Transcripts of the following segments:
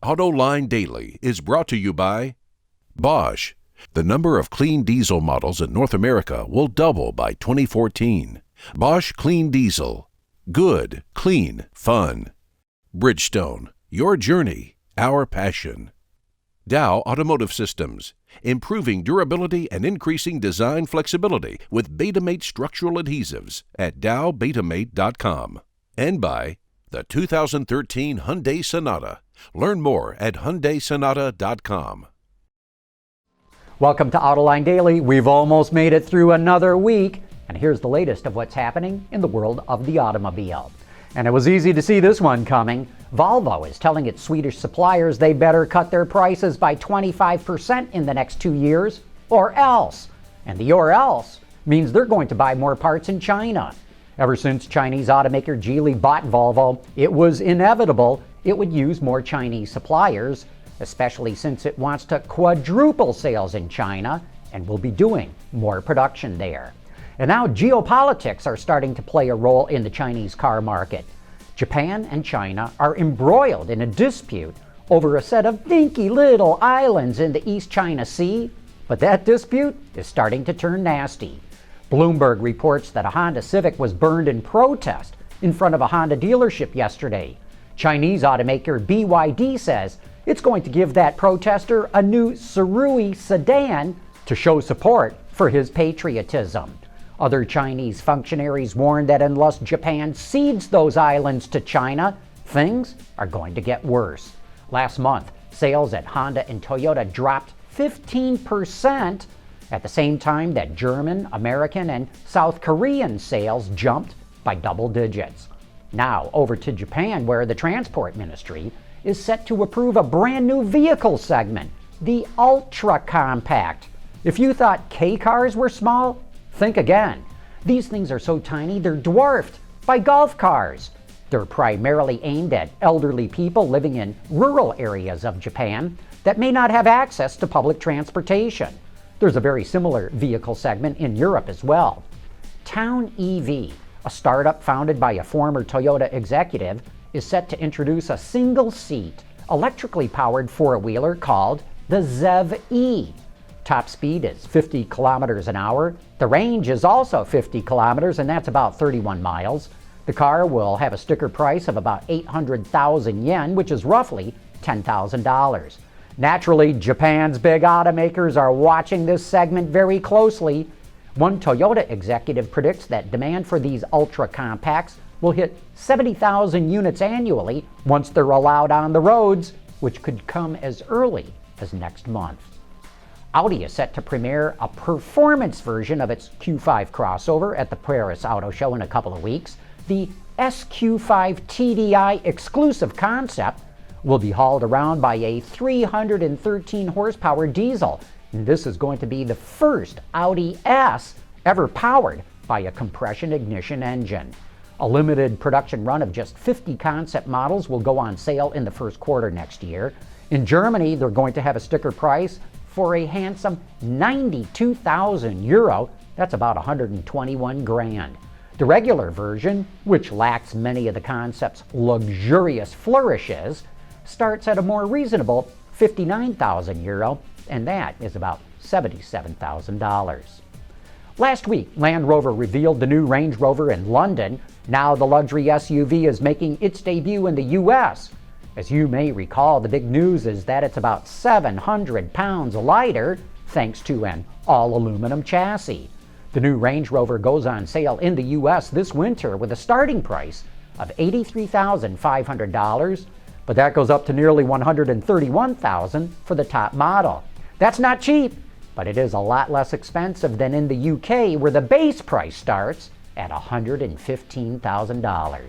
Autoline Daily is brought to you by Bosch. The number of clean diesel models in North America will double by 2014. Bosch Clean Diesel. Good, clean, fun. Bridgestone. Your journey, our passion. Dow Automotive Systems. Improving durability and increasing design flexibility with Betamate structural adhesives at dowbetamate.com. And by the 2013 Hyundai Sonata. Learn more at HyundaiSonata.com. Welcome to Autoline Daily. We've almost made it through another week, and here's the latest of what's happening in the world of the automobile. And it was easy to see this one coming. Volvo is telling its Swedish suppliers they better cut their prices by 25% in the next 2 years, or else. And the or else means they're going to buy more parts in China. Ever since Chinese automaker Geely bought Volvo, it was inevitable it would use more Chinese suppliers, especially since it wants to quadruple sales in China and will be doing more production there. And now geopolitics are starting to play a role in the Chinese car market. Japan and China are embroiled in a dispute over a set of dinky little islands in the East China Sea, but that dispute is starting to turn nasty. Bloomberg reports that a Honda Civic was burned in protest in front of a Honda dealership yesterday. Chinese automaker BYD says it's going to give that protester a new Surui sedan to show support for his patriotism. Other Chinese functionaries warn that unless Japan cedes those islands to China, things are going to get worse. Last month, sales at Honda and Toyota dropped 15%, at the same time that German, American, and South Korean sales jumped by double digits. Now over to Japan, where the Transport Ministry is set to approve a brand new vehicle segment, the Ultra Compact. If you thought K cars were small, think again. These things are so tiny they're dwarfed by golf cars. They're primarily aimed at elderly people living in rural areas of Japan that may not have access to public transportation. There's a very similar vehicle segment in Europe as well. Town EV, a startup founded by a former Toyota executive, is set to introduce a single-seat, electrically powered four-wheeler called the ZEV-E. Top speed is 50 kilometers an hour. The range is also 50 kilometers, and that's about 31 miles. The car will have a sticker price of about 800,000 yen, which is roughly $10,000. Naturally, Japan's big automakers are watching this segment very closely. One Toyota executive predicts that demand for these ultra compacts will hit 70,000 units annually once they're allowed on the roads, which could come as early as next month. Audi is set to premiere a performance version of its Q5 crossover at the Paris Auto Show in a couple of weeks. The SQ5 TDI exclusive concept will be hauled around by a 313 horsepower diesel. And this is going to be the first Audi S ever powered by a compression ignition engine. A limited production run of just 50 concept models will go on sale in the first quarter next year. In Germany, they're going to have a sticker price for a handsome 92,000 euro. That's about 121 grand. The regular version, which lacks many of the concept's luxurious flourishes, starts at a more reasonable 59,000 euro, and that is about $77,000. Last week, Land Rover revealed the new Range Rover in London. Now the luxury SUV is making its debut in the US. As you may recall, the big news is that it's about 700 pounds lighter thanks to an all-aluminum chassis. The new Range Rover goes on sale in the US this winter with a starting price of $83,500, but that goes up to nearly $131,000 for the top model. That's not cheap, but it is a lot less expensive than in the UK, where the base price starts at $115,000.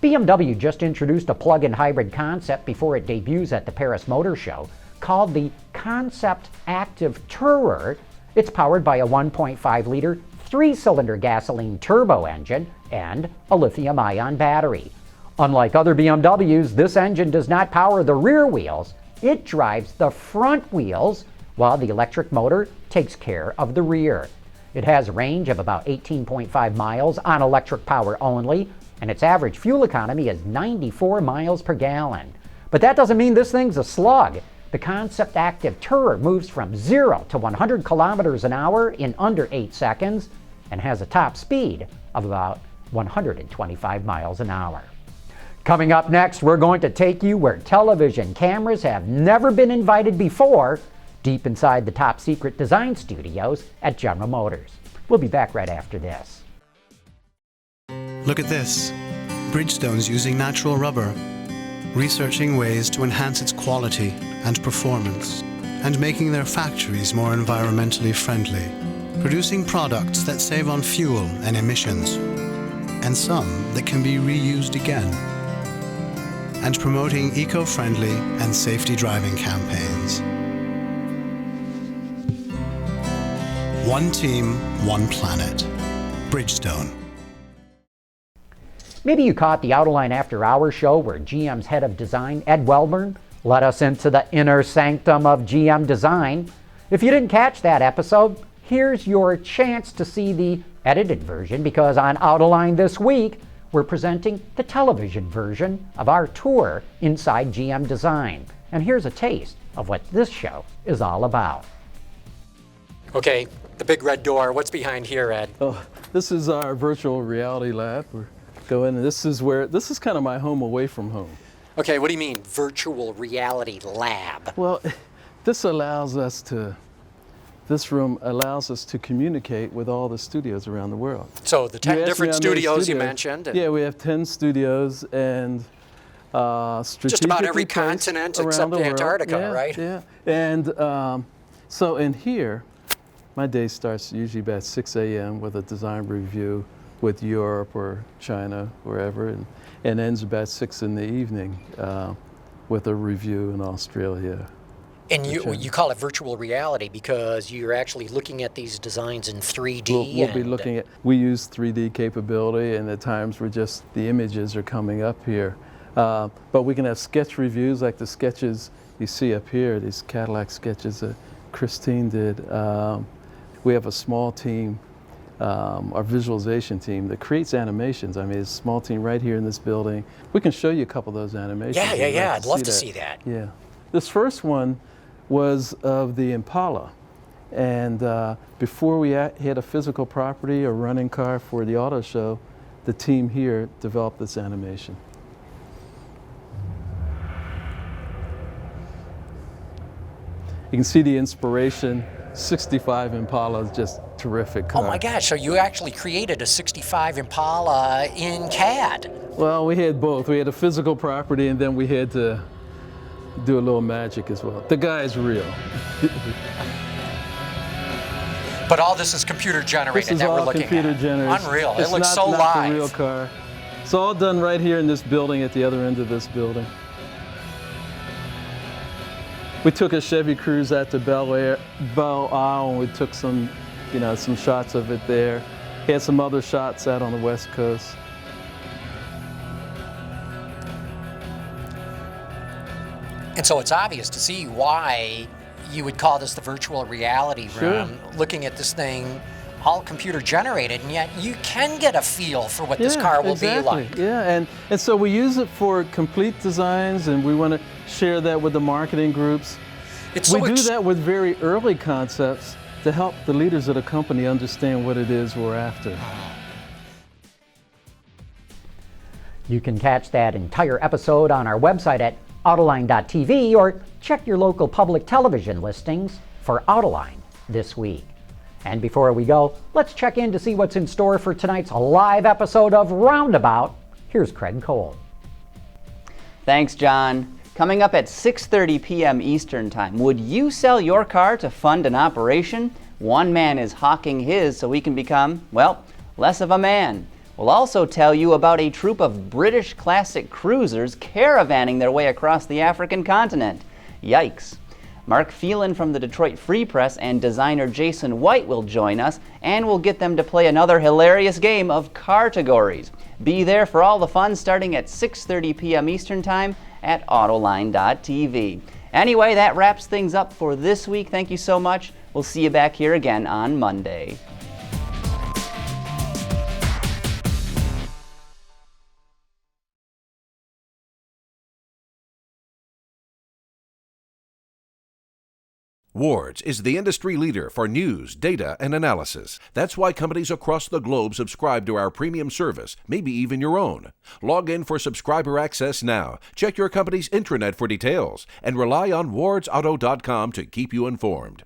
BMW just introduced a plug-in hybrid concept before it debuts at the Paris Motor Show called the Concept Active Tourer. It's powered by a 1.5-liter, 3-cylinder gasoline turbo engine and a lithium-ion battery. Unlike other BMWs, this engine does not power the rear wheels. It drives the front wheels, while the electric motor takes care of the rear. It has a range of about 18.5 miles on electric power only, and its average fuel economy is 94 miles per gallon. But that doesn't mean this thing's a slug. The Concept Active Tourer moves from 0 to 100 kilometers an hour in under 8 seconds and has a top speed of about 125 miles an hour. Coming up next, we're going to take you where television cameras have never been invited before, deep inside the top secret design studios at General Motors. We'll be back right after this. Look at this. Bridgestone's using natural rubber, researching ways to enhance its quality and performance, and making their factories more environmentally friendly, producing products that save on fuel and emissions, and some that can be reused again, and promoting eco-friendly and safety driving campaigns. One team, one planet. Bridgestone. Maybe you caught the Autoline After Hours show where GM's head of design, Ed Welburn, led us into the inner sanctum of GM design. If you didn't catch that episode, here's your chance to see the edited version, because on Autoline this week, we're presenting the television version of our tour inside GM design. And here's a taste of what this show is all about. Okay, the big red door. What's behind here, Ed? Oh, this is our virtual reality lab. We're going, and this is kind of my home away from home. Okay, what do you mean, virtual reality lab? Well, this room allows us to communicate with all the studios around the world. So the 10 different studios you mentioned? Yeah, we have 10 studios and just about every continent except Antarctica, right? Yeah, and so in here, my day starts usually about 6 a.m. with a design review with Europe or China, wherever, and ends about 6 in the evening with a review in Australia. And you call it virtual reality because you're actually looking at these designs in 3D? We'll be looking at, we use 3D capability, and at times the images are coming up here. But we can have sketch reviews like the sketches you see up here, these Cadillac sketches that Christine did. We have a small team, our visualization team, that creates animations. I mean, it's a small team right here in this building. We can show you a couple of those animations. Yeah, I'd love to see that. Yeah. This first one was of the Impala. And before we had a physical property or running car for the auto show, the team here developed this animation. You can see the inspiration. 65 Impala is just terrific car. Oh my gosh, so you actually created a 65 Impala in CAD? Well, we had both. We had a physical property, and then we had to do a little magic as well. The guy is real. But all this is computer generated this is that all we're looking computer at. Generated. Unreal. It's it looks not live. The real car. It's all done right here in this building at the other end of this building. We took a Chevy Cruze out to Belle Isle, and we took some shots of it there. Had some other shots out on the West Coast. And so it's obvious to see why you would call this the virtual reality room. Sure. Looking at this thing, all computer generated, and yet you can get a feel for what this car will be like. Yeah, and so we use it for complete designs, and we want to share that with the marketing groups. We do that with very early concepts to help the leaders of the company understand what it is we're after. You can catch that entire episode on our website at Autoline.tv, or check your local public television listings for Autoline this week. And before we go, let's check in to see what's in store for tonight's live episode of Roundabout. Here's Craig Cole. Thanks, John. Coming up at 6:30 p.m. Eastern Time, would you sell your car to fund an operation? One man is hawking his so he can become, well, less of a man. We'll also tell you about a troop of British classic cruisers caravanning their way across the African continent. Yikes. Mark Phelan from the Detroit Free Press and designer Jason White will join us, and we'll get them to play another hilarious game of Cartagories. Be there for all the fun starting at 6:30 p.m. Eastern Time at Autoline.tv. Anyway, that wraps things up for this week. Thank you so much. We'll see you back here again on Monday. Wards is the industry leader for news, data, and analysis. That's why companies across the globe subscribe to our premium service, maybe even your own. Log in for subscriber access now. Check your company's intranet for details and rely on wardsauto.com to keep you informed.